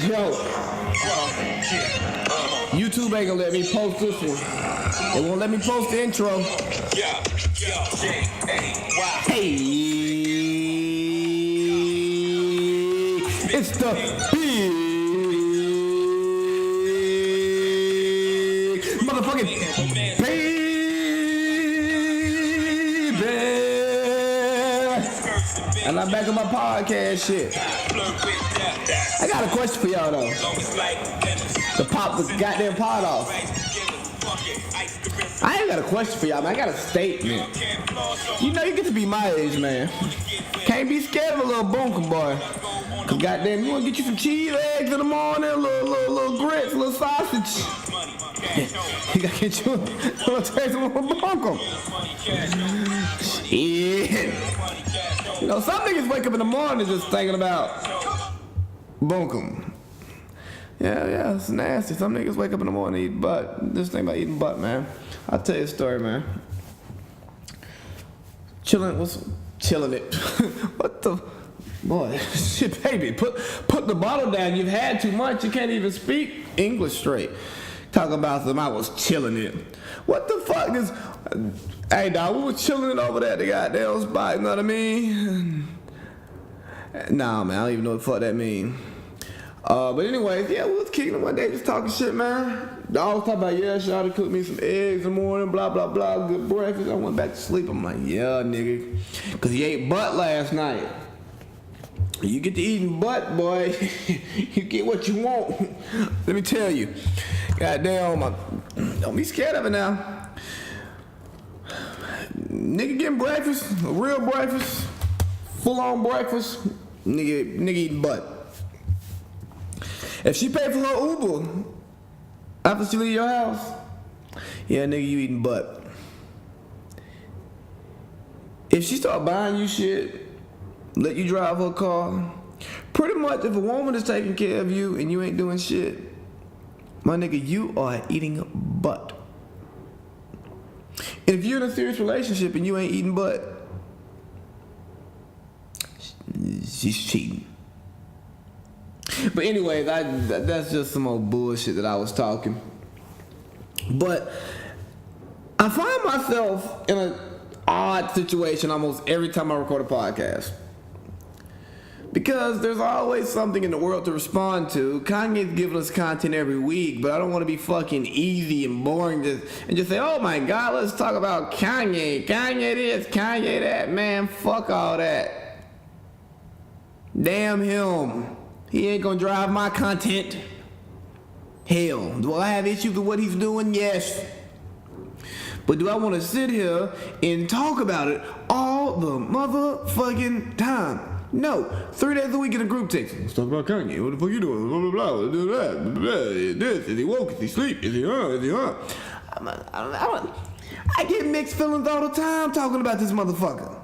Yo, YouTube ain't gonna let me post this one. They won't let me post the intro. Hey, it's the big motherfucking baby. And I'm back on my podcast shit. I got a question for y'all though. To pop the goddamn pod off. I ain't got a question for y'all, man. I got a statement. You know you get to be my age, man. Can't be scared of a little bunkum boy. Cause goddamn, you wanna get you some cheese eggs in the morning, little grits, little sausage. You gotta get you a little taste of a little bunkum. Shit. You know, some niggas wake up in the morning just thinking about bunkum. Yeah, it's nasty. Some niggas wake up in the morning and eat butt. Just think about eating butt, man. I'll tell you a story, man. Chilling it. What the boy? Shit, baby. Put the bottle down. You've had too much. You can't even speak English straight. Talk about them. I was chilling it. What the fuck is? Hey, dog, we was chilling it over there at the goddamn spot. You know what I mean? Nah, man. I don't even know what the fuck that mean. But anyways, yeah, we was kicking it one day, just talking shit, man. Dog was talking about, yeah, Shawty cooked me some eggs in the morning, blah, blah, blah, good breakfast. I went back to sleep. I'm like, yeah, nigga. Because he ate butt last night. You get to eating butt, boy. You get what you want. Let me tell you. Goddamn, don't be scared of it now. Nigga getting breakfast, a real breakfast, full-on breakfast, nigga eating butt. If she paid for her Uber after she leave your house, yeah, nigga, you eating butt. If she start buying you shit, let you drive her car, pretty much if a woman is taking care of you and you ain't doing shit, my nigga, you are eating butt. And if you're in a serious relationship and you ain't eating butt, she's cheating. But anyways, that's just some old bullshit that I was talking. But I find myself in an odd situation almost every time I record a podcast. Because there's always something in the world to respond to. Kanye's giving us content every week, but I don't want to be fucking easy and boring and just say, oh my God, let's talk about Kanye. Kanye this, Kanye that. Man, fuck all that. Damn him. He ain't gonna drive my content. Hell, do I have issues with what he's doing? Yes. But do I want to sit here and talk about it all the motherfucking time? No. 3 days a week in a group text. Let's talk about Kanye. What the fuck you doing? Blah, blah, blah. Let's do that. Blah, blah, blah. This. Is he woke? Is he sleep? Is he on? Is he on? I get mixed feelings all the time talking about this motherfucker.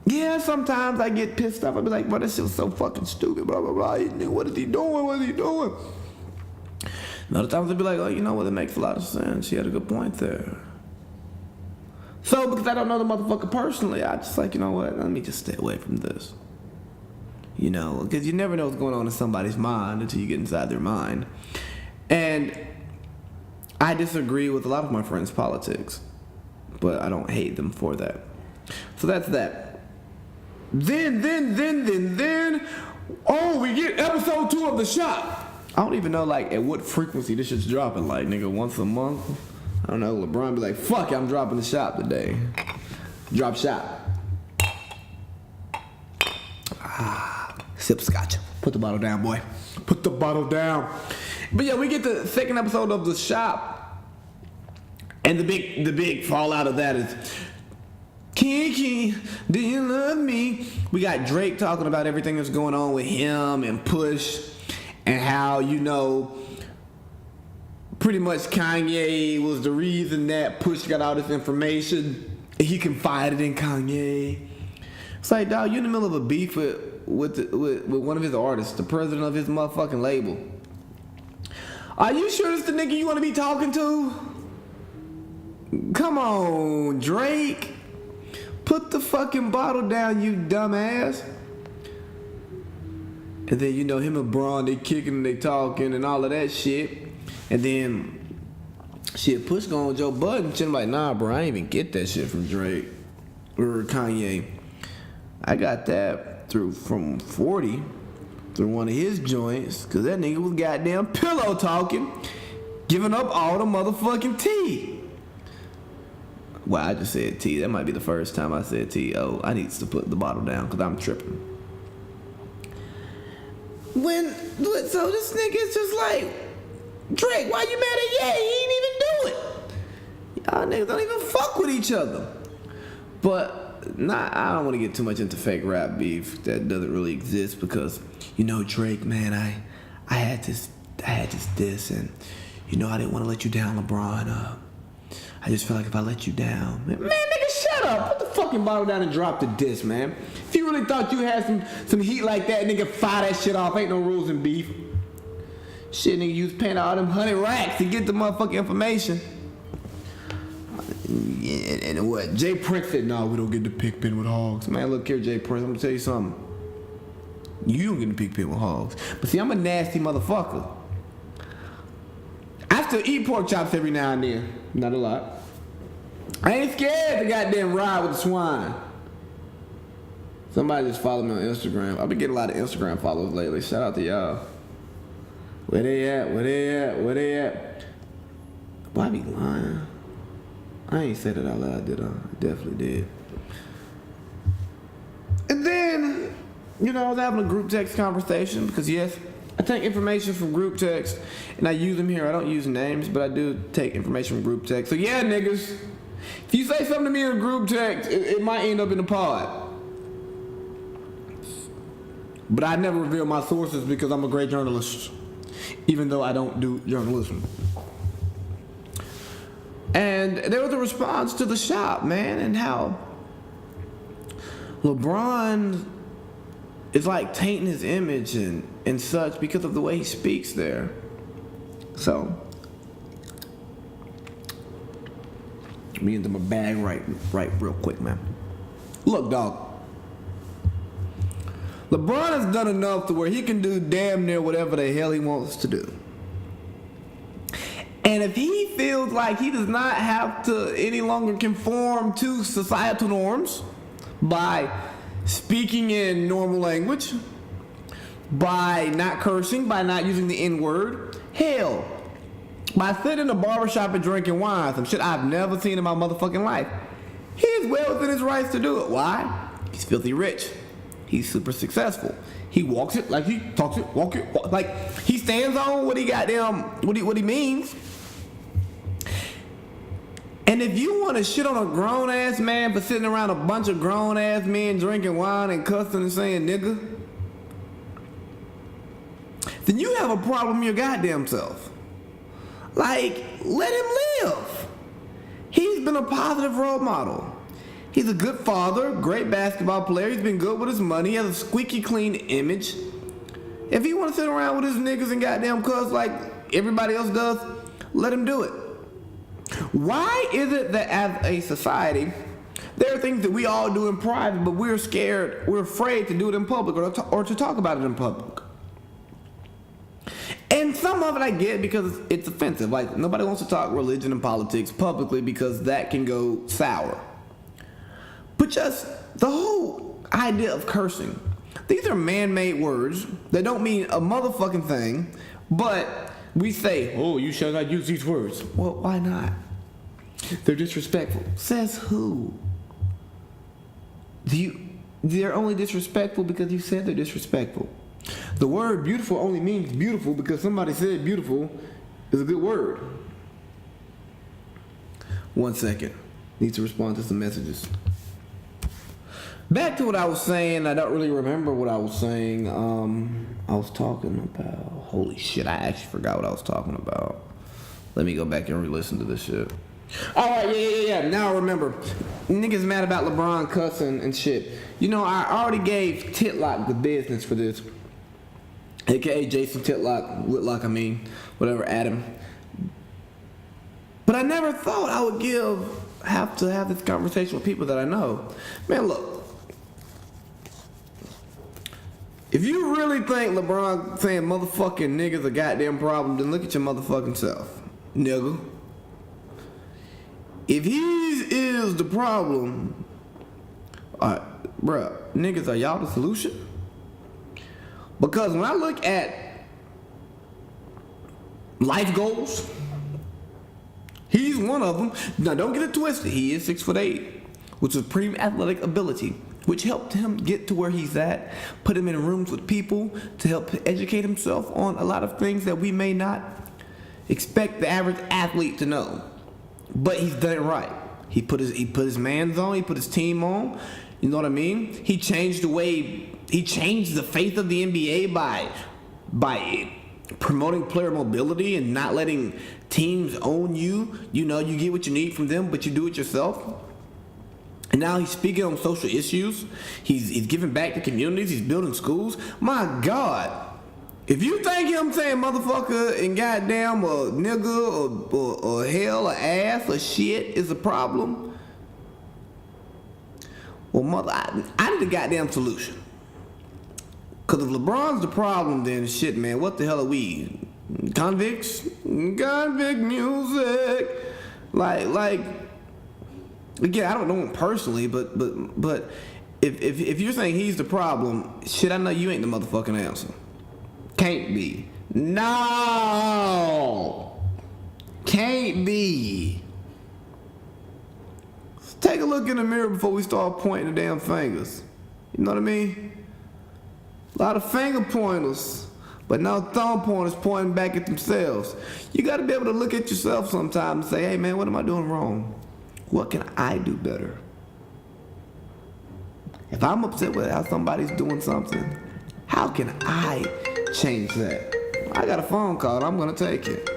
Yeah, sometimes I get pissed off. I be like, bro, that shit was so fucking stupid, blah, blah, blah. What is he doing? What is he doing? And other times I be like, oh, you know what? It makes a lot of sense. She had a good point there. So, because I don't know the motherfucker personally, I just like, you know what? Let me just stay away from this. You know, because you never know what's going on in somebody's mind until you get inside their mind. And I disagree with a lot of my friends' politics, but I don't hate them for that. So that's that. Then, oh, we get episode 2 of The Shop. I don't even know, like, at what frequency this shit's dropping. Like, nigga, once a month? I don't know. LeBron be like, fuck it, I'm dropping The Shop today. Drop shop. Sip scotch. Put the bottle down, boy. Put the bottle down. But yeah, we get the second episode of The Shop. And the big fallout of that is, Kiki, do you love me? We got Drake talking about everything that's going on with him and Push and how, you know, pretty much Kanye was the reason that Push got all this information. He confided in Kanye. It's like, dog, you're in the middle of a beef with one of his artists, the president of his motherfucking label. Are you sure this the nigga you want to be talking to? Come on, Drake. Put the fucking bottle down, you dumbass. And then, you know, him and LeBron, they kicking and they talking and all of that shit. And then, shit, Push go on Joe Budden. And shit, I'm like, nah, bro, I ain't even get that shit from Drake or Kanye. I got that from 40 through one of his joints, because that nigga was goddamn pillow talking, giving up all the motherfucking tea. Well, I just said tea. That might be the first time I said tea. Oh, I need to put the bottle down because I'm tripping. So this nigga is just like, Drake, why you mad at Ye? He ain't even do it. Y'all niggas don't even fuck with each other. But I don't want to get too much into fake rap beef that doesn't really exist, because, you know, Drake, man, I had this and, you know, I didn't want to let you down, LeBron. I just feel like if I let you down, man, nigga, shut up. Put the fucking bottle down and drop the disc, man. If you really thought you had some heat like that, nigga, fire that shit off. Ain't no rules in beef. Shit, nigga, you was paying all them 100 racks to get the motherfucking information. And what? Jay Prince said, no, we don't get the pig pen with hogs. Man, look here, Jay Prince, I'm gonna tell you something. You don't get the pig pen with hogs. But see, I'm a nasty motherfucker. I still eat pork chops every now and then. Not a lot. I ain't scared to goddamn ride with the swine. Somebody just followed me on Instagram. I've been getting a lot of Instagram followers lately. Shout out to y'all. Where they at? Where they at? Where they at? Why I be lying? I ain't said it out loud, did I? I definitely did. And then, you know, I was having a group text conversation, because yes, I take information from group text and I use them here. I don't use names, but I do take information from group text. So yeah, niggas, if you say something to me in a group text, it might end up in the pod. But I never reveal my sources because I'm a great journalist, even though I don't do journalism. And there was a response to the shop, man, and how LeBron is like tainting his image and such because of the way he speaks there. So, let me into my bag right real quick, man. Look, dog. LeBron has done enough to where he can do damn near whatever the hell he wants to do. And if he feels like he does not have to any longer conform to societal norms by speaking in normal language, by not cursing, by not using the N-word, hell, by sitting in a barbershop and drinking wine, some shit I've never seen in my motherfucking life, he's well within his rights to do it. Why? He's filthy rich. He's super successful. He walks it like he talks it, walk it, like he stands on what he what he means. And if you want to shit on a grown ass man for sitting around a bunch of grown ass men drinking wine and cussing and saying nigga, then you have a problem your goddamn self. Like, let him live. He's been a positive role model. He's a good father, great basketball player. He's been good with his money. He has a squeaky clean image. If he want to sit around with his niggas and goddamn cuss like everybody else does, let him do it. Why is it that as a society, there are things that we all do in private, but we're scared, we're afraid to do it in public or to talk about it in public? And some of it I get because it's offensive. Like, nobody wants to talk religion and politics publicly because that can go sour. But just the whole idea of cursing. These are man-made words that don't mean a motherfucking thing, but we say, oh, you shall not use these words. Well, why not? They're disrespectful. Says who? They're only disrespectful because you said they're disrespectful. The word beautiful only means beautiful because somebody said beautiful is a good word. 1 second. Need to respond to some messages. Back to what I was saying. I don't really remember what I was saying. I was talking about... Holy shit, I actually forgot what I was talking about. Let me go back and re-listen to this shit. Alright, yeah. Now I remember. Niggas mad about LeBron cussing and shit. You know, I already gave Titlock the business for this. AKA Jason Whitlock, whatever, Adam. But I never thought I would have to have this conversation with people that I know. Man, look. If you really think LeBron saying motherfucking niggas a goddamn problem, then look at your motherfucking self, nigga. If he is the problem, bruh, niggas, are y'all the solution? Because when I look at life goals, he's one of them. Now, don't get it twisted. He is 6'8", which is pretty athletic ability, which helped him get to where he's at, put him in rooms with people to help educate himself on a lot of things that we may not expect the average athlete to know. But he's done it right. He put his mans on, he put his team on. You know what I mean? He changed the faith of the NBA by promoting player mobility and not letting teams own you. You know, you get what you need from them, but you do it yourself. And now he's speaking on social issues. He's giving back to communities. He's building schools. My God. If you think him saying motherfucker and goddamn a nigga or hell or ass or shit is a problem, well, mother, I need a goddamn solution. Because if LeBron's the problem, then shit, man, what the hell are we? Convicts? Convict music. Like, again, I don't know him personally, but if you're saying he's the problem, shit, I know you ain't the motherfucking answer. Can't be. No! Can't be. Let's take a look in the mirror before we start pointing the damn fingers. You know what I mean? A lot of finger pointers, but no thumb pointers pointing back at themselves. You got to be able to look at yourself sometimes and say, hey man, what am I doing wrong? What can I do better? If I'm upset with how somebody's doing something, how can I change that? I got a phone call and I'm going to take it.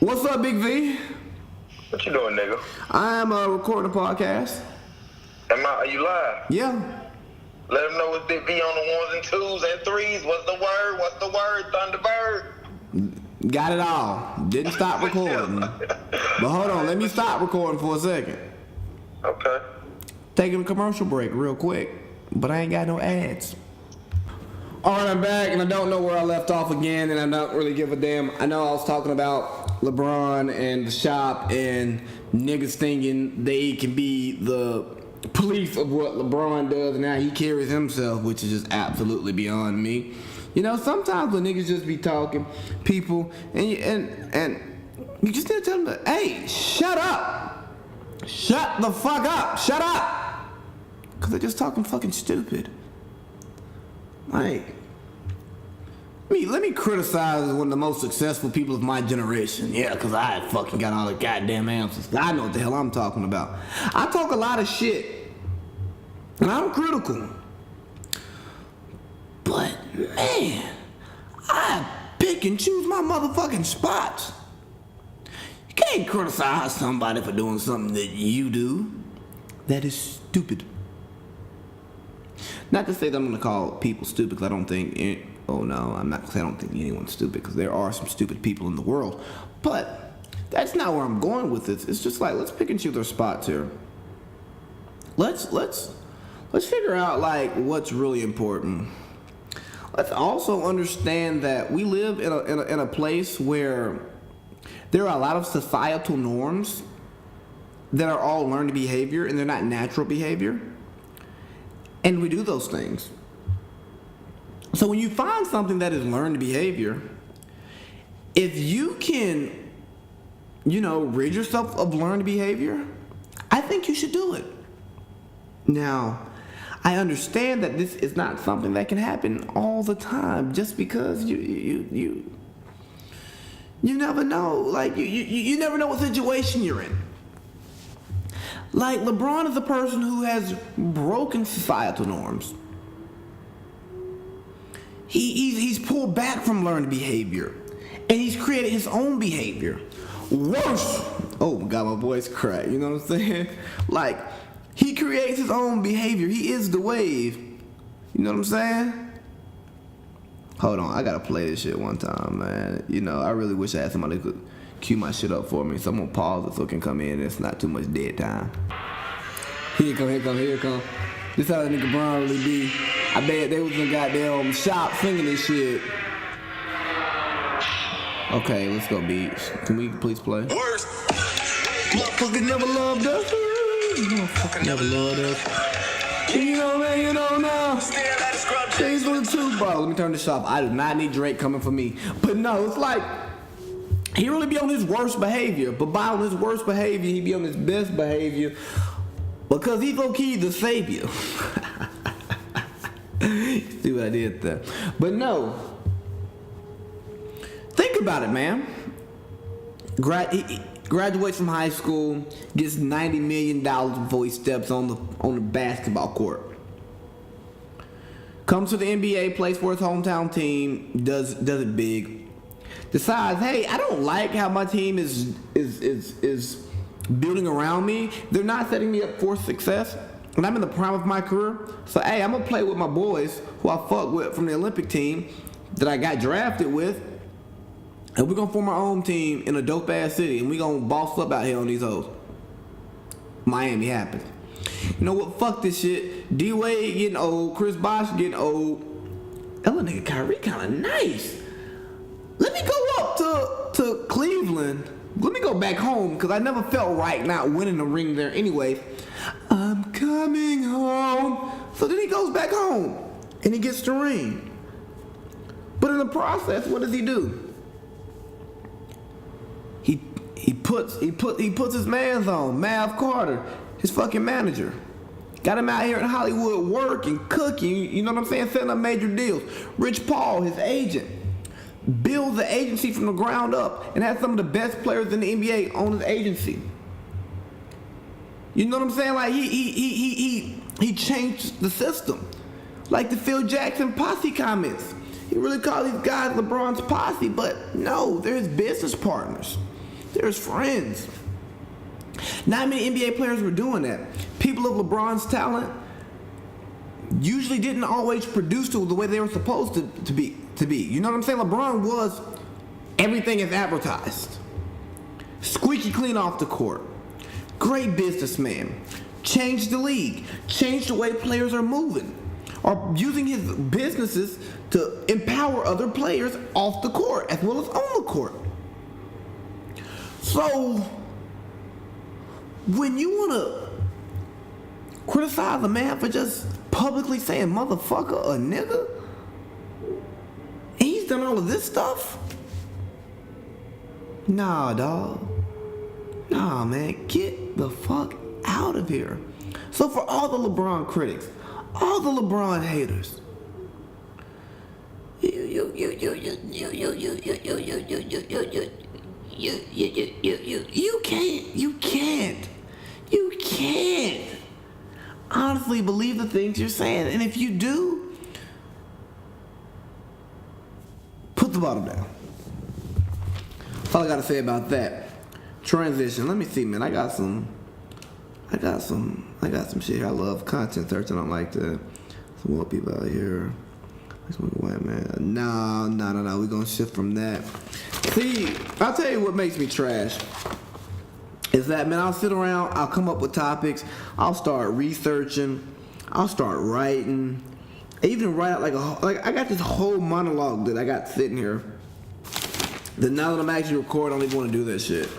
What's up, Big V? What you doing, nigga? I'm recording a podcast. Are you live? Yeah. Let them know what's Big V on the 1s and 2s and 3s. What's the word? What's the word, Thunderbird? Got it all. Didn't stop recording. But hold on, let me stop recording for a second. Okay. Taking a commercial break real quick, but I ain't got no ads. All right, I'm back, and I don't know where I left off again, and I don't really give a damn. I know I was talking about LeBron and the shop and niggas thinking they can be the police of what LeBron does and how he carries himself, which is just absolutely beyond me. You know, sometimes when niggas just be talking, people, and you just need to tell them, that, hey, shut up. Shut the fuck up. Shut up. Because they're just talking fucking stupid. Like, let me criticize one of the most successful people of my generation. Yeah, because I fucking got all the goddamn answers. I know what the hell I'm talking about. I talk a lot of shit, and I'm critical. But, man, I pick and choose my motherfucking spots. You can't criticize somebody for doing something that you do. That is stupid. Not to say that I'm going to call people stupid, because I don't think, I'm not going to say I don't think anyone's stupid, because there are some stupid people in the world. But that's not where I'm going with this. It's just like, let's pick and choose our spots here. Let's figure out, like, what's really important. Let's also understand that we live in a place where there are a lot of societal norms that are all learned behavior, and they're not natural behavior. And we do those things. So when you find something that is learned behavior, if you can, rid yourself of learned behavior, I think you should do it. Now, I understand that this is not something that can happen all the time, just because you never know. Like, you never know what situation you're in. Like, LeBron is a person who has broken societal norms. He's pulled back from learned behavior, and he's created his own behavior. Worse. Oh my God, my voice cracked. You know what I'm saying? Like, he creates his own behavior. He is the wave. You know what I'm saying? Hold on, I gotta play this shit one time, man. I really wish I had somebody who could cue my shit up for me. So I'm gonna pause it so it can come in and it's not too much dead time. Here it come. This how that nigga Bron really be. I bet they was in the goddamn shop singing this shit. Okay, let's go, Beats. Can we please play? Worst. Motherfucker never loved us. Motherfucker never loved us. You know, man, you know now. Things for the two, bro. Let me turn this off. I do not need Drake coming for me. But no, it's like, he really be on his worst behavior. But by on his worst behavior, he be on his best behavior. Because he's low-key the savior. See what I did there. But no. Think about it, man. He graduates from high school, gets $90 million before he steps on the basketball court. Comes to the NBA, plays for his hometown team, does it big. Decides, hey, I don't like how my team is building around me. They're not setting me up for success. And I'm in the prime of my career. So, hey, I'm going to play with my boys who I fuck with from the Olympic team that I got drafted with. And we're going to form our own team in a dope-ass city. And we're going to boss up out here on these hoes. Miami happens. You know what? Fuck this shit. D-Wade getting old. Chris Bosh getting old. That little nigga Kyrie kind of nice. Let me go up to Cleveland. Let me go back home because I never felt right not winning the ring there anyway. I'm coming home. So then he goes back home and he gets the ring. But in the process, what does he do? He puts his mans on. Mav Carter, his fucking manager. Got him out here in Hollywood working, cooking, you know what I'm saying? Setting up major deals. Rich Paul, his agent, builds the agency from the ground up and has some of the best players in the NBA on his agency. You know what I'm saying? Like he changed the system. Like the Phil Jackson posse comments. He really called these guys LeBron's posse, but no, they're his business partners. They're his friends. Not many NBA players were doing that. People of LeBron's talent usually didn't always produce to the way they were supposed to be. You know what I'm saying? LeBron was everything as advertised. Squeaky clean off the court. Great businessman. Changed the league. Changed the way players are moving. Or using his businesses to empower other players off the court as well as on the court. So, when you want to criticize a man for just publicly saying motherfucker or nigga, and he's done all of this stuff? Nah, dog. Nah, man. Get the fuck out of here. So for all the LeBron critics, all the LeBron haters, you can't honestly believe the things you're saying. And if you do, put the bottle down. That's all I gotta say about that. Transition. Let me see, man. I got some shit here. I love content search. I don't like to some more people out here. White man. No. We're gonna shift from that. See, I'll tell you what makes me trash. Is that, man, I'll sit around, I'll come up with topics, I'll start researching, I'll start writing. I even write out like I got this whole monologue that I got sitting here. That now that I'm actually recording, I don't even want to do that shit.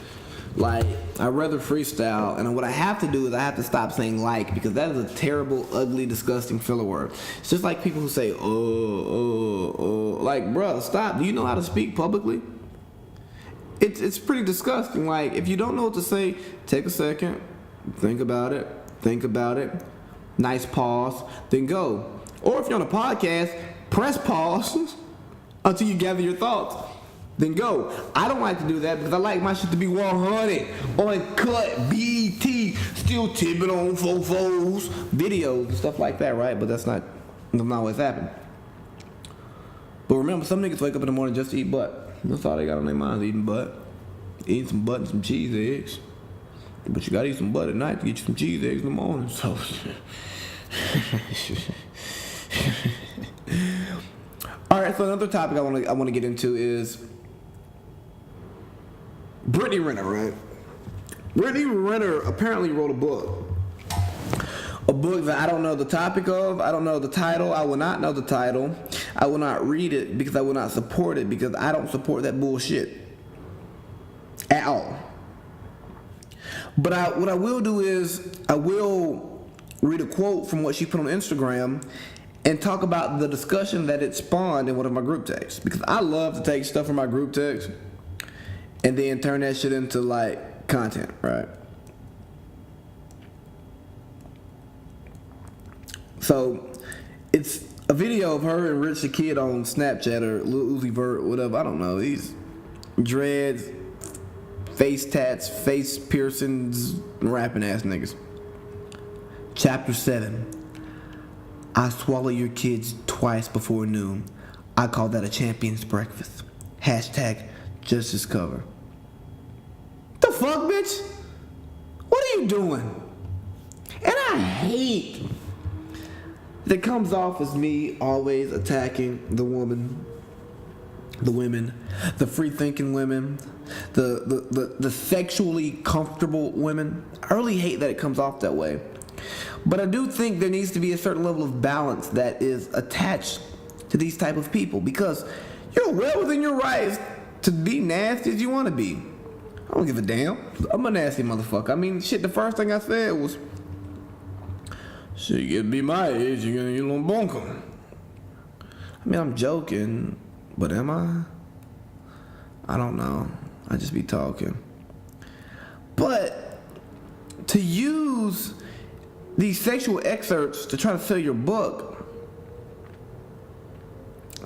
Like, I'd rather freestyle, and what I have to do is I have to stop saying like, because that is a terrible, ugly, disgusting filler word. It's just like people who say, like, bruh, stop. Do you know how to speak publicly? It's pretty disgusting. Like, if you don't know what to say, take a second, think about it, nice pause, then go. Or if you're on a podcast, press pause until you gather your thoughts. Then go. I don't like to do that because I like my shit to be 100, uncut, BT, still tipping on fofos, videos and stuff like that, right? But that's not always happen. But remember, some niggas wake up in the morning just to eat butt. That's all they got on their minds, eating butt. Eating some butt and some cheese eggs. But you gotta eat some butt at night to get you some cheese eggs in the morning, so. Alright, so another topic I want to get into is Brittany Renner, right? Brittany Renner apparently wrote a book A book that I don't know the topic of, I don't know the title, I will not know the title, I will not read it because I will not support it because I don't support that bullshit at all. But what I will do is I will read a quote from what she put on Instagram and talk about the discussion that it spawned in one of my group texts, because I love to take stuff from my group text and then turn that shit into like content, right? So it's a video of her and Rich the Kid on Snapchat or Lil Uzi Vert, whatever, I don't know. These dreads, face tats, face piercings, rapping ass niggas. Chapter 7. I swallow your kids twice before noon. I call that a champion's breakfast. Hashtag justice cover. The fuck, bitch? What are you doing? And I hate that comes off as me always attacking the woman, the women, the free-thinking women, the sexually comfortable women. I really hate that it comes off that way. But I do think there needs to be a certain level of balance that is attached to these type of people, because you're well within your rights to be nasty as you want to be. I don't give a damn. I'm a nasty motherfucker. I mean, shit, the first thing I said was, shit, you get to be my age, you're gonna get a little bunkum. I mean, I'm joking, but am I? I don't know. I just be talking. But to use these sexual excerpts to try to sell your book,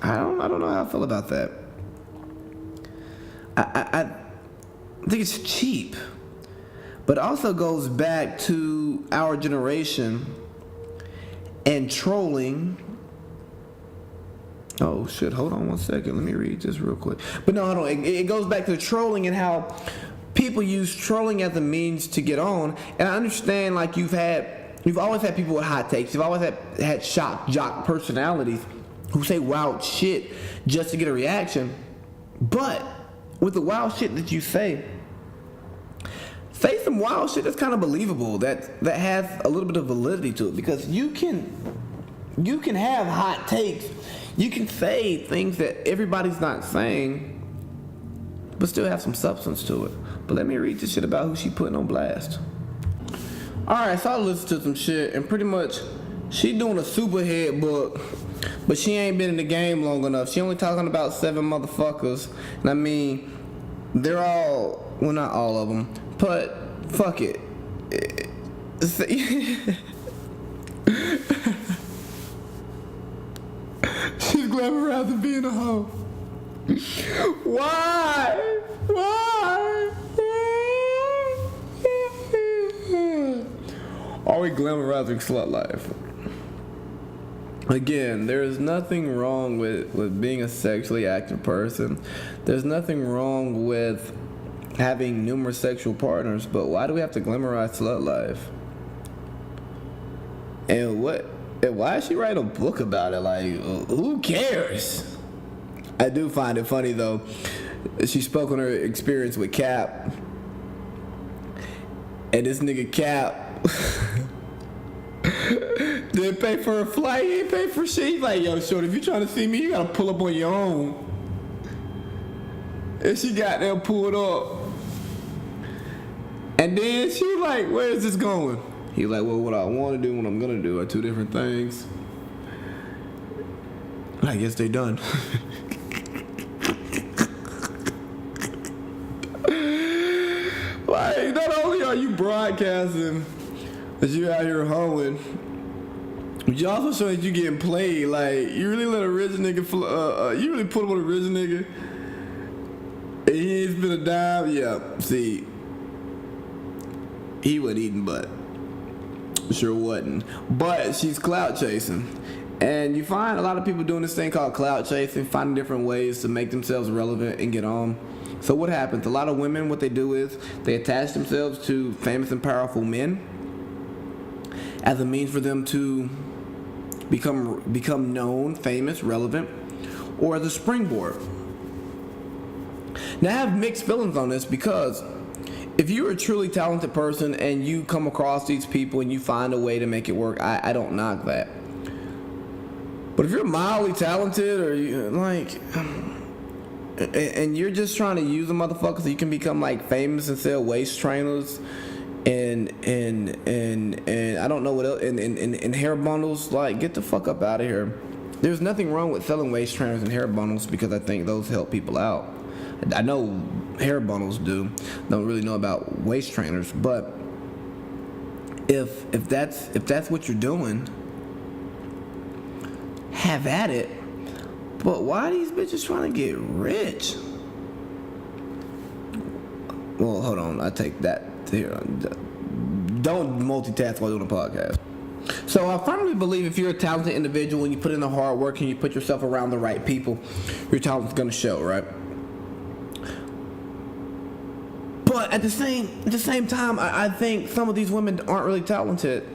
I don't know how I feel about that. I think it's cheap, but it also goes back to our generation and trolling. Oh shit, hold on one second, let me read this real quick. But no, hold on, it goes back to trolling and how people use trolling as a means to get on. And I understand, like, you've always had people with hot takes, you've always had shock jock personalities who say wild shit just to get a reaction. But with the wild shit that you say some wild shit that's kind of believable, that has a little bit of validity to it, because you can have hot takes, you can say things that everybody's not saying, but still have some substance to it. But let me read this shit about who she putting on blast. Alright, so I listened to some shit, and pretty much she doing a superhead book, but she ain't been in the game long enough. She only talking about 7 motherfuckers, and I mean, they're all, well, not all of them, but fuck it. She's glamorizing being a hoe. Why? Are we glamorizing slut life? Again, there is nothing wrong with being a sexually active person. There's nothing wrong with having numerous sexual partners, but why do we have to glamorize slut life? And why is she writing a book about it? Like, who cares? I do find it funny though. She spoke on her experience with Cap, and this nigga Cap didn't pay for her flight. He didn't pay for shit. He's like, yo, shorty, if you trying to see me, you gotta pull up on your own. And she got there, pulled up. And then she was like, where is this going? He like, well, what I want to do and what I'm gonna do are 2 different things. I guess they done. Like, not only are you broadcasting that you out here hoeing, but you also showing that you getting played. Like, you really let a rich nigga, you really put him on a rich nigga, and he ain't spent a dime. Yeah, see, he wasn't eating butt. Sure wasn't. But she's clout chasing. And you find a lot of people doing this thing called clout chasing, finding different ways to make themselves relevant and get on. So what happens? A lot of women, what they do is they attach themselves to famous and powerful men as a means for them to become known, famous, relevant, or as a springboard. Now I have mixed feelings on this, because if you're a truly talented person and you come across these people and you find a way to make it work, I don't knock that. But if you're mildly talented or you like, and you're just trying to use a motherfucker so you can become like famous and sell waist trainers and I don't know what else, and hair bundles, like, get the fuck up out of here. There's nothing wrong with selling waist trainers and hair bundles because I think those help people out. I know hair bundles do. Don't really know about waist trainers, but if that's what you're doing, have at it. But why are these bitches trying to get rich? Well, hold on. I take that here. Don't multitask while doing a podcast. So I firmly believe if you're a talented individual and you put in the hard work and you put yourself around the right people, your talent's gonna show, right? But at the same time, I think some of these women aren't really talented,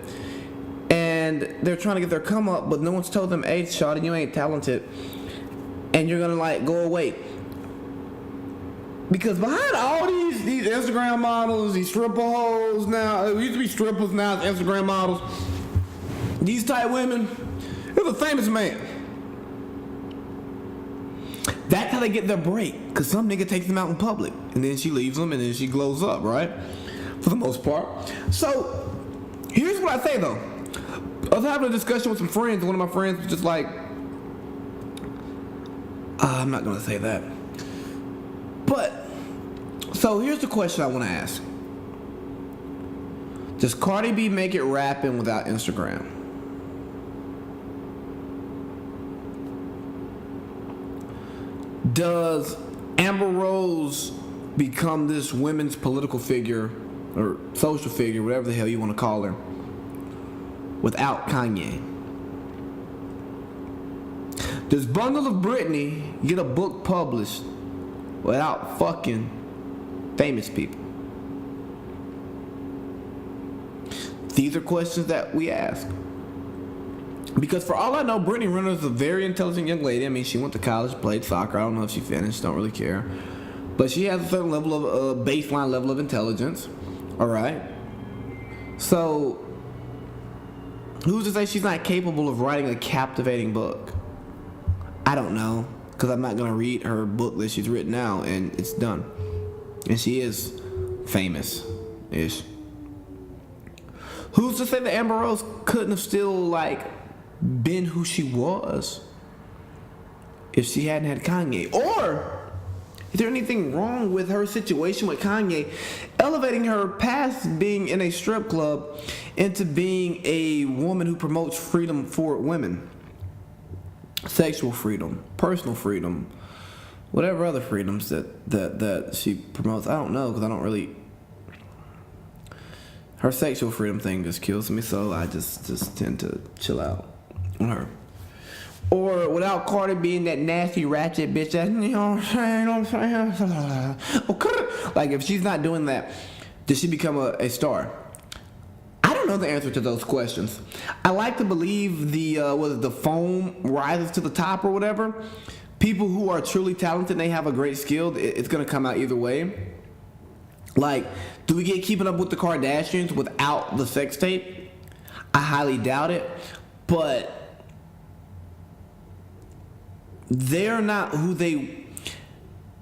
and they're trying to get their come up, but no one's told them, "Hey, shawty, you ain't talented," and you're gonna like go away. Because behind all these Instagram models, these stripper hoes now, it used to be strippers, now it's Instagram models. These type women, there's a famous man. That's how they get their break. Because some nigga takes them out in public. And then she leaves them and then she glows up, right? For the most part. So, here's what I say though. I was having a discussion with some friends. One of my friends was just like, I'm not going to say that. But, so here's the question I want to ask. Does Cardi B make it rapping without Instagram? Does Amber Rose become this women's political figure or social figure, whatever the hell you want to call her, without Kanye? Does Bundle of Brittany get a book published without fucking famous people? These are questions that we ask. Because for all I know, Brittany Renner is a very intelligent young lady. I mean, she went to college, played soccer. I don't know if she finished. Don't really care. But she has a certain level of, baseline level of intelligence. All right? So, who's to say she's not capable of writing a captivating book? I don't know. Because I'm not going to read her book that she's written now, and it's done. And she is famous-ish. Who's to say that Amber Rose couldn't have still, like, been who she was if she hadn't had Kanye? Or is there anything wrong with her situation with Kanye elevating her past being in a strip club into being a woman who promotes freedom for women? Sexual freedom, personal freedom, whatever other freedoms that she promotes. I don't know, because I don't really... Her sexual freedom thing just kills me, so I just tend to chill out on her. Or without Cardi being that nasty ratchet bitch that, you know what I'm saying? Like, if she's not doing that, does she become a star? I don't know the answer to those questions. I like to believe the foam rises to the top or whatever. People who are truly talented and they have a great skill, it's going to come out either way. Like, do we get Keeping Up with the Kardashians without the sex tape? I highly doubt it. But they're not who they...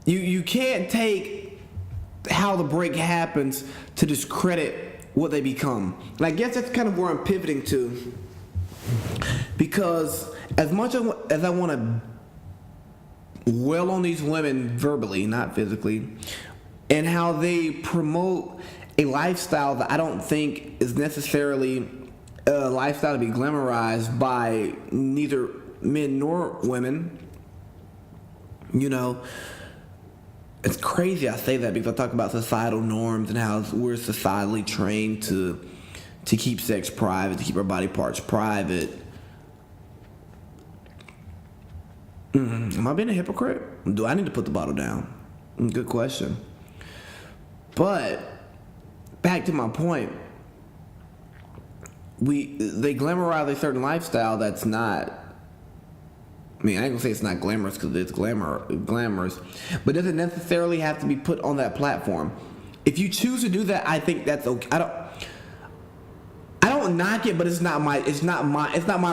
You can't take how the break happens to discredit what they become. And I guess that's kind of where I'm pivoting to. Because as much as I want to wail on these women verbally, not physically, and how they promote a lifestyle that I don't think is necessarily a lifestyle to be glamorized by neither men nor women. You know, it's crazy I say that because I talk about societal norms and how we're societally trained to keep sex private, to keep our body parts private. Am I being a hypocrite? Do I need to put the bottle down? Good question. But back to my point, they glamorize a certain lifestyle that's not. I mean, I ain't gonna say it's not glamorous because it's glamorous, but it doesn't necessarily have to be put on that platform. If you choose to do that, I think that's okay. I don't knock it, but it's not my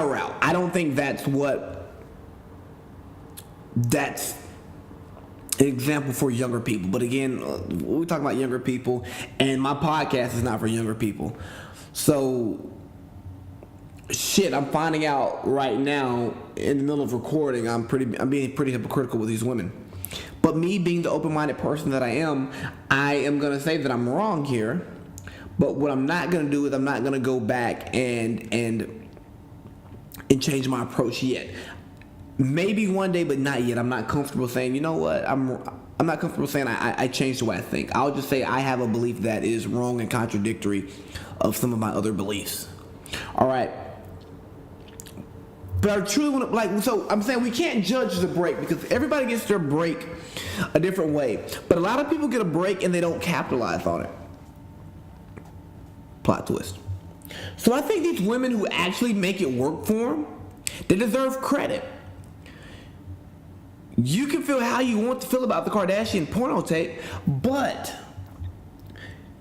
route. I don't think that's an example for younger people. But again, we're talking about younger people, and my podcast is not for younger people. So, shit, I'm finding out right now in the middle of recording, I'm being pretty hypocritical with these women. But me being the open-minded person that I am gonna say that I'm wrong here. But what I'm not gonna do is I'm not gonna go back and change my approach yet. Maybe one day, but not yet. I'm not comfortable saying, you know what? I'm not comfortable saying I changed the way I think. I'll just say I have a belief that is wrong and contradictory of some of my other beliefs. All right. But I truly want to, so I'm saying we can't judge the break because everybody gets their break a different way. But a lot of people get a break and they don't capitalize on it. Plot twist. So I think these women who actually make it work for them, they deserve credit. You can feel how you want to feel about the Kardashian porno tape, but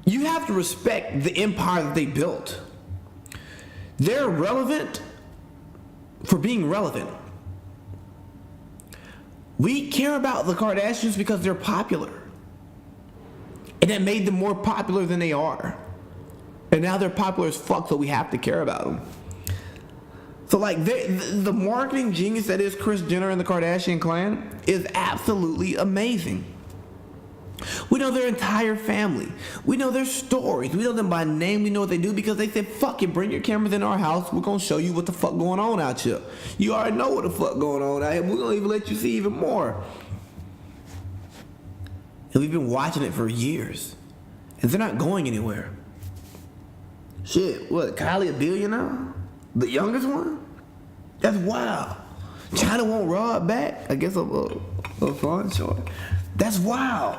you have to respect the empire that they built. They're relevant for being relevant. We care about the Kardashians because they're popular. And that made them more popular than they are. And now they're popular as fuck, so we have to care about them. So the marketing genius that is Kris Jenner and the Kardashian clan is absolutely amazing. We know their entire family. We know their stories. We know them by name. We know what they do because they said, fuck it, bring your cameras in our house. We're going to show you what the fuck going on out here. You already know what the fuck going on out here. We're going to even let you see even more. And we've been watching it for years. And they're not going anywhere. Shit, what, Kylie a billionaire? The youngest one? That's wild. China won't rob back? I guess a fun short. That's wild.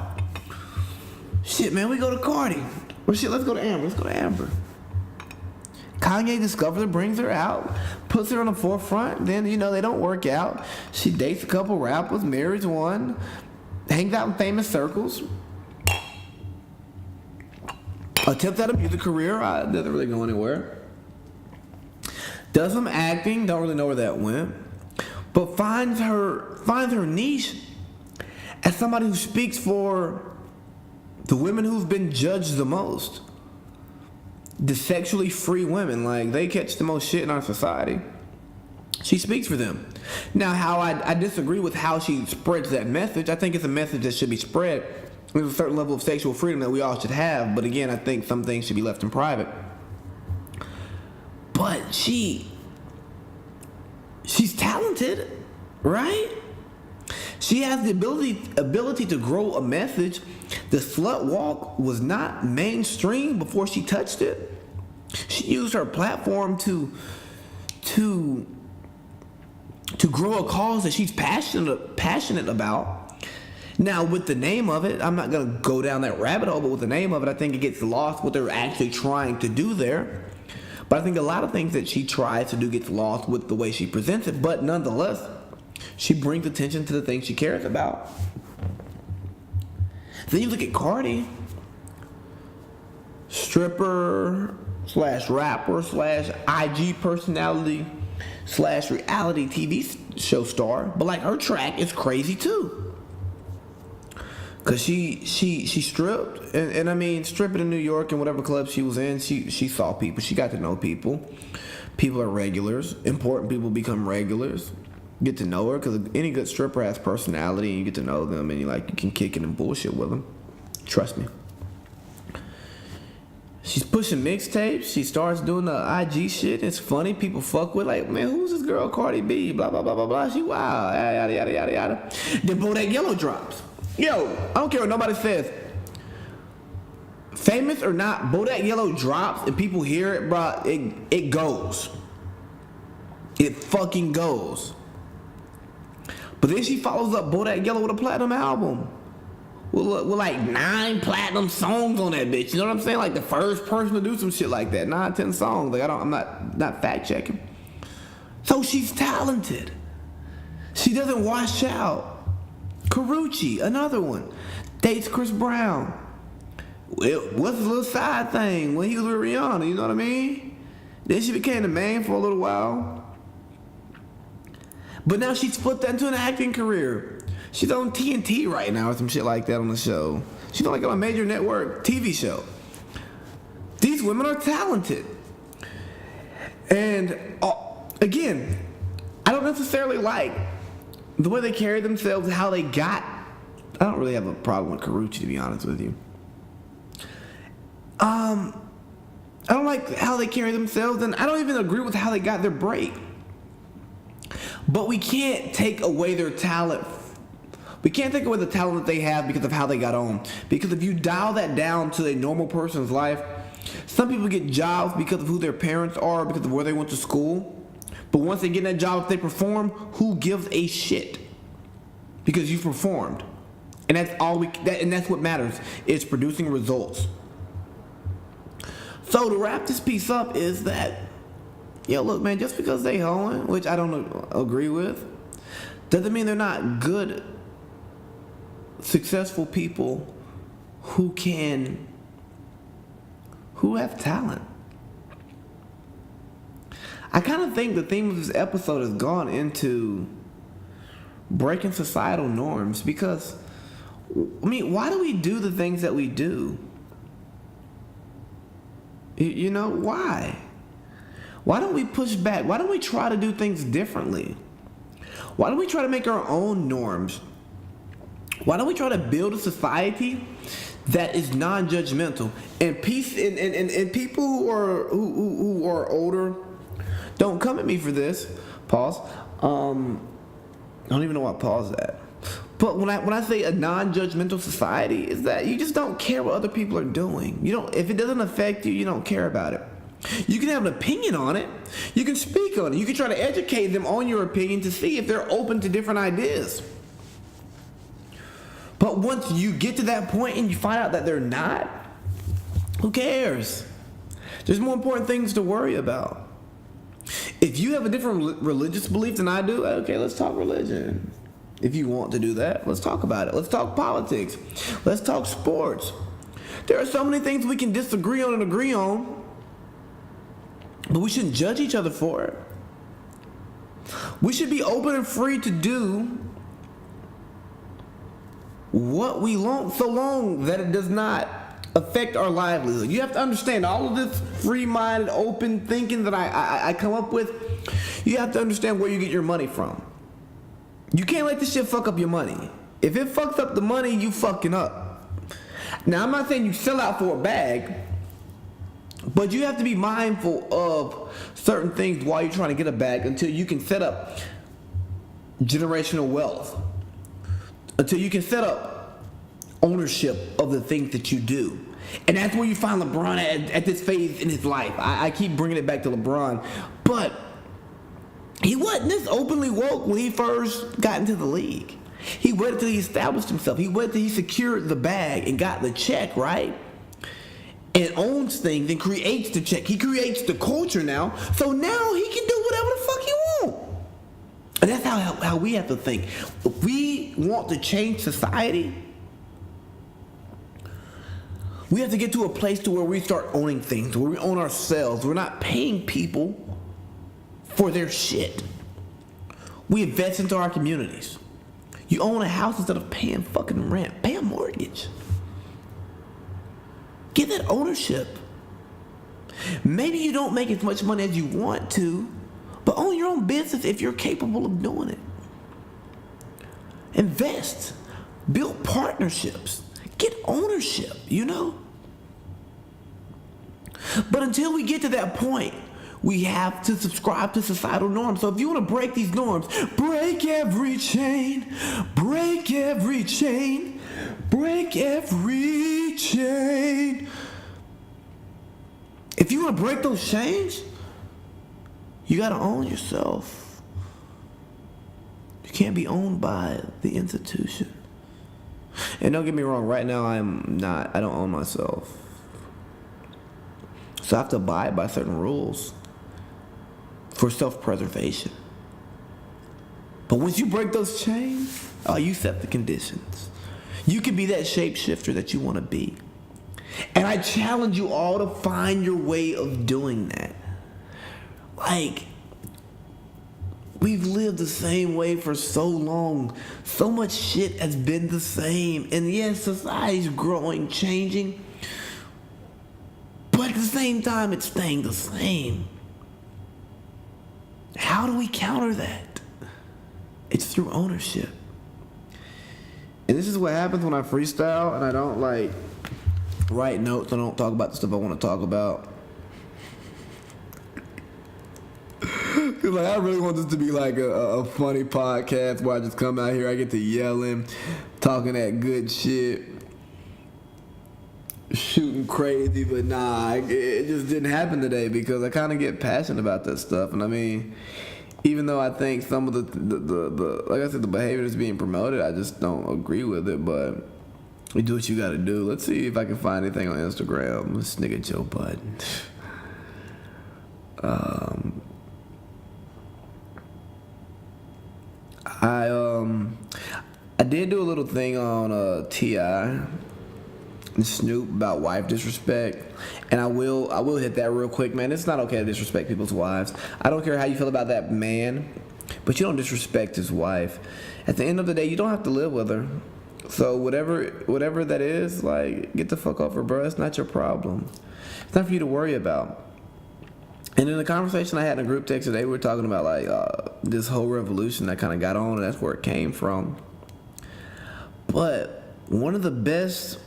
Shit, man, we go to Cardi. Well, shit, let's go to Amber. Kanye discovers her, brings her out, puts her on the forefront. Then, they don't work out. She dates a couple rappers, marries one, hangs out in famous circles. Attempts at a music career, doesn't really go anywhere. Does some acting, don't really know where that went. But finds her niche as somebody who speaks for the women who've been judged the most. The sexually free women, they catch the most shit in our society. She speaks for them. Now, how I disagree with how she spreads that message. I think it's a message that should be spread. There's a certain level of sexual freedom that we all should have. But again, I think some things should be left in private. But she's talented, right? She has the ability to grow a message. The slut walk was not mainstream before she touched it. She used her platform to grow a cause that she's passionate about. Now, with the name of it, I'm not going to go down that rabbit hole, but with the name of it, I think it gets lost what they're actually trying to do there. But I think a lot of things that she tries to do gets lost with the way she presents it. But nonetheless, she brings attention to the things she cares about. Then you look at Cardi. Stripper / rapper / IG personality / reality TV show star. But her track is crazy too. Cause she stripped and I mean stripping in New York and whatever club she was in, she saw people, she got to know people. People are regulars. Important people become regulars. Get to know her because any good stripper has personality and you get to know them and you can kick it and bullshit with them. Trust me. She's pushing mixtapes. She starts doing the IG shit. It's funny. People fuck with man, who's this girl Cardi B? Blah blah blah blah blah. She wild. Yada yada yada yada. Then Bodak Yellow drops. Yo, I don't care what nobody says. Famous or not, Bodak Yellow drops and people hear it, bro. It goes. It fucking goes. But then she follows up Bodak Yellow with a platinum album. With 9 platinum songs on that bitch. You know what I'm saying? The first person to do some shit like that. 9, 10 songs. I'm not fact checking. So she's talented. She doesn't wash out. Karuchi, another one, dates Chris Brown. What's the little side thing when he was with Rihanna? You know what I mean? Then she became the main for a little while. But now she's flipped that into an acting career. She's on TNT right now or some shit like that on the show. She's on like a major network TV show. These women are talented. And again, I don't necessarily like the way they carry themselves, how they got. I don't really have a problem with Karuchi, to be honest with you. I don't like how they carry themselves, and I don't even agree with how they got their break. But we can't take away their talent. We can't take away the talent that they have because of how they got on. Because if you dial that down to a normal person's life, some people get jobs because of who their parents are, because of where they went to school. But once they get in that job, if they perform, who gives a shit? Because you performed. And that's all and that's what matters, is producing results. So to wrap this piece up is that, look, man, just because they hoeing, which I don't agree with, doesn't mean they're not good, successful people who have talent. I kind of think the theme of this episode has gone into breaking societal norms because, why do we do the things that we do? Why? Why don't we push back? Why don't we try to do things differently? Why don't we try to make our own norms? Why don't we try to build a society that is non-judgmental? And people who are older, don't come at me for this. Pause. I don't even know why I paused that. But when I say a non-judgmental society, is that you just don't care what other people are doing. If it doesn't affect you, you don't care about it. You can have an opinion on it. You can speak on it. You can try to educate them on your opinion to see if they're open to different ideas. But once you get to that point and you find out that they're not, who cares? There's more important things to worry about. If you have a different religious belief than I do, okay, let's talk religion. If you want to do that, let's talk about it. Let's talk politics. Let's talk sports. There are so many things we can disagree on and agree on, but we shouldn't judge each other for it. We should be open and free to do what we want so long that it does not affect our livelihood. You have to understand all of this free-minded, open thinking that I come up with. You have to understand where you get your money from. You can't let this shit fuck up your money. If it fucks up the money, you fucking up. Now, I'm not saying you sell out for a bag, but you have to be mindful of certain things while you're trying to get a bag until you can set up generational wealth. Until you can set up ownership of the things that you do. And that's where you find LeBron at this phase in his life. I keep bringing it back to LeBron. But he wasn't this openly woke when he first got into the league. He waited until he established himself. He waited until he secured the bag and got the check, right? And owns things and creates the check. He creates the culture now. So now he can do whatever the fuck he wants. And that's how we have to think. If we want to change society, we have to get to a place to where we start owning things, where we own ourselves. We're not paying people for their shit. We invest into our communities. You own a house instead of paying fucking rent. Pay a mortgage. Get that ownership. Maybe you don't make as much money as you want to, but own your own business if you're capable of doing it. Invest. Build partnerships. Get ownership, But until we get to that point, we have to subscribe to societal norms. So if you want to break these norms, break every chain, break every chain, break every chain. If you want to break those chains, you got to own yourself. You can't be owned by the institution. And don't get me wrong, right now I don't own myself. So I have to abide by certain rules for self-preservation. But once you break those chains, you set the conditions. You can be that shapeshifter that you want to be. And I challenge you all to find your way of doing that. Like, we've lived the same way for so long. So much shit has been the same. And yes, society's growing, changing. But at the same time, it's staying the same. How do we counter that? It's through ownership. And this is what happens when I freestyle and I don't like write notes. I don't talk about the stuff I want to talk about. Cause like I really want this to be like a funny podcast where I just come out here, I get to yelling, talking that good shit, shooting crazy, but nah, it just didn't happen today because I kind of get passionate about that stuff. And I mean, even though I think some of the like I said, the behavior that's being promoted, I just don't agree with it. But you do what you got to do. Let's see if I can find anything on Instagram. This nigga Joe Budden. I did do a little thing on T.I. and Snoop about wife disrespect, and I will hit that real quick, man. It's not okay to disrespect people's wives. I don't care how you feel about that man, but you don't disrespect his wife. At the end of the day, you don't have to live with her. So whatever that is, like, get the fuck off her, bro. It's not your problem. It's not for you to worry about. And in the conversation I had in a group text today, we were talking about like this whole revolution that kind of got on, and that's where it came from. But one of the best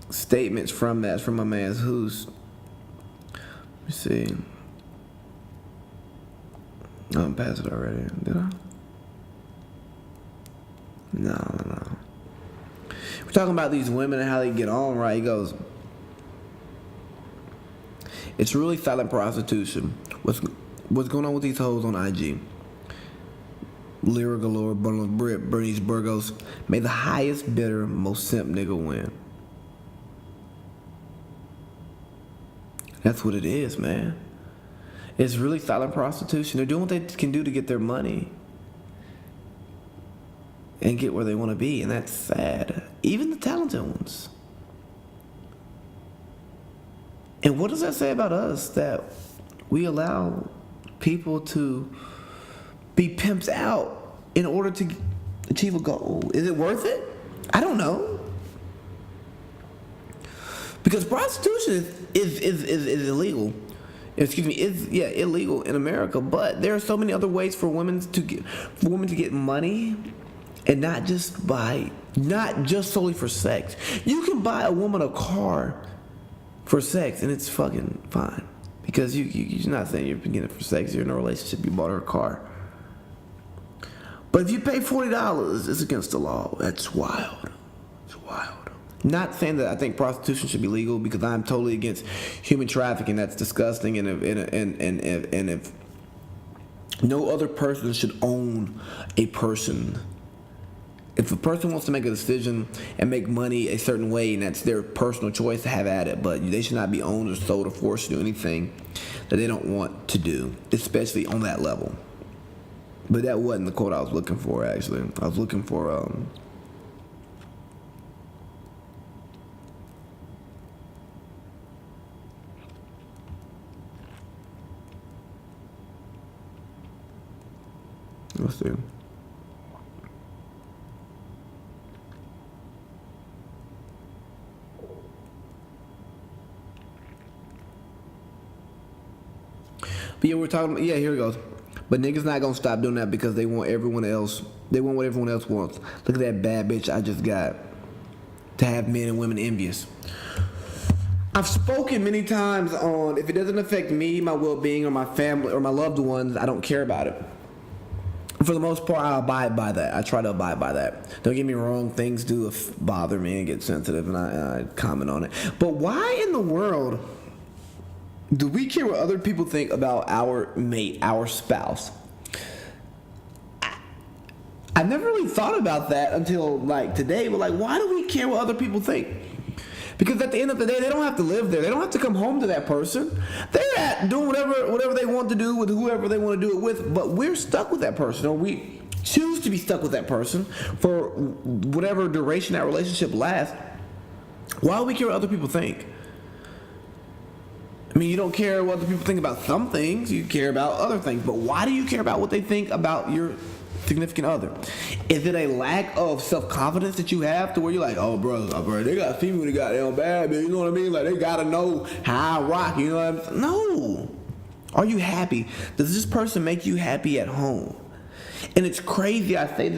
statements from that is from my man who's, let me see. Oh, I passed it already. Did I? No. We're talking about these women and how they get on, right? He goes, it's really silent prostitution. What's going on with these hoes on IG? Lyra Galore, Bernice Burgos. May the highest bidder, most simp nigga win. That's what it is, man. It's really silent prostitution. They're doing what they can do to get their money and get where they want to be, and that's sad. Even the talented ones. And what does that say about us, that we allow people to be pimps out in order to achieve a goal? Is it worth it? I don't know. Because prostitution is illegal. Illegal in America. But there are so many other ways for women to get money, and not just solely for sex. You can buy a woman a car for sex, and it's fucking fine. Because you're not saying you're getting it for sex. You're in a relationship. You bought her a car. But if you pay $40, it's against the law. That's wild. It's wild. Not saying that I think prostitution should be legal, because I'm totally against human trafficking. That's disgusting. And if no other person should own a person. If a person wants to make a decision and make money a certain way, and that's their personal choice, to have at it, but they should not be owned or sold or forced to do anything that they don't want to do, especially on that level. But that wasn't the quote I was looking for, actually. I was looking for let's see. But yeah, we're talking. Yeah, here it goes. But niggas not gonna stop doing that because they want everyone else. They want what everyone else wants. Look at that bad bitch I just got. To have men and women envious. I've spoken many times on, if it doesn't affect me, my well-being, or my family, or my loved ones, I don't care about it. For the most part, I abide by that. I try to abide by that. Don't get me wrong, things do bother me and get sensitive, and I comment on it. But why in the world do we care what other people think about our mate, our spouse? I never really thought about that until like today. But like, why do we care what other people think? Because at the end of the day, they don't have to live there. They don't have to come home to that person. They're doing whatever they want to do with whoever they want to do it with. But we're stuck with that person, or we choose to be stuck with that person for whatever duration that relationship lasts. Why do we care what other people think? I mean, you don't care what other people think about some things. You care about other things. But why do you care about what they think about your significant other? Is it a lack of self-confidence that you have to where you're like, oh, bro, they got to see me when they got down bad, man. You know what I mean? Like, they got to know how I rock. You know what I mean? No. Are you happy? Does this person make you happy at home? And it's crazy. I say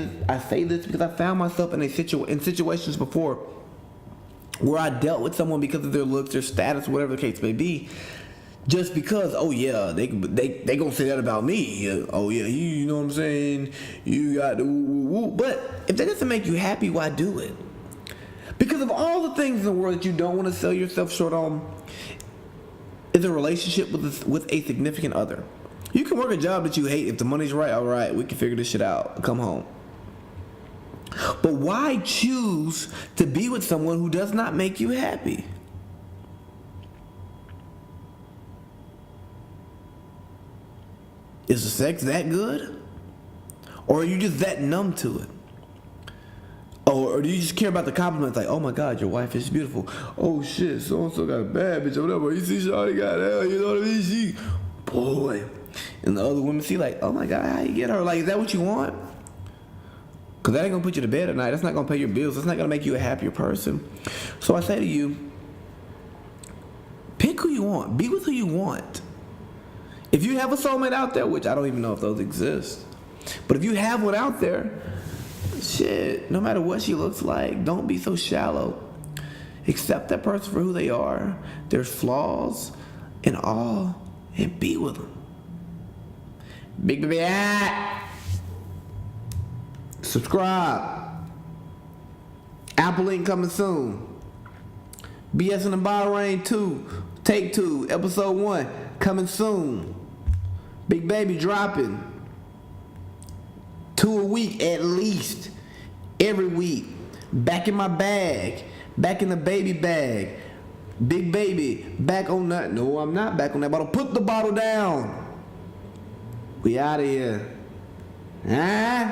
this because I found myself in situations before where I dealt with someone because of their looks, their status, whatever the case may be, just because, oh yeah, they gonna say that about me. Oh yeah, you know what I'm saying? You got the woo. But if that doesn't make you happy, why do it? Because of all the things in the world that you don't want to sell yourself short on, is a relationship with a significant other. You can work a job that you hate. If the money's right, all right, we can figure this shit out. Come home. But why choose to be with someone who does not make you happy? Is the sex that good? Or are you just that numb to it? Or do you just care about the compliments like, oh my God, your wife is beautiful. Oh shit, so-and-so got a bad bitch or whatever. You see Shawty got hell, you know what I mean? She, boy. And the other women see like, oh my God, how you get her? Like, is that what you want? Because that ain't going to put you to bed at night. That's not going to pay your bills. That's not going to make you a happier person. So I say to you, pick who you want. Be with who you want. If you have a soulmate out there, which I don't even know if those exist, but if you have one out there, shit, no matter what she looks like, don't be so shallow. Accept that person for who they are, their flaws and all, and be with them. Big baby, subscribe. Apple link coming soon. BS in the Bahrain 2, take 2, episode 1 coming soon. Big baby dropping 2 a week at least, every week. Back in my bag, back in the baby bag. Big baby, back on that. No, I'm not back on that bottle. Put the bottle down. We out of here. Huh?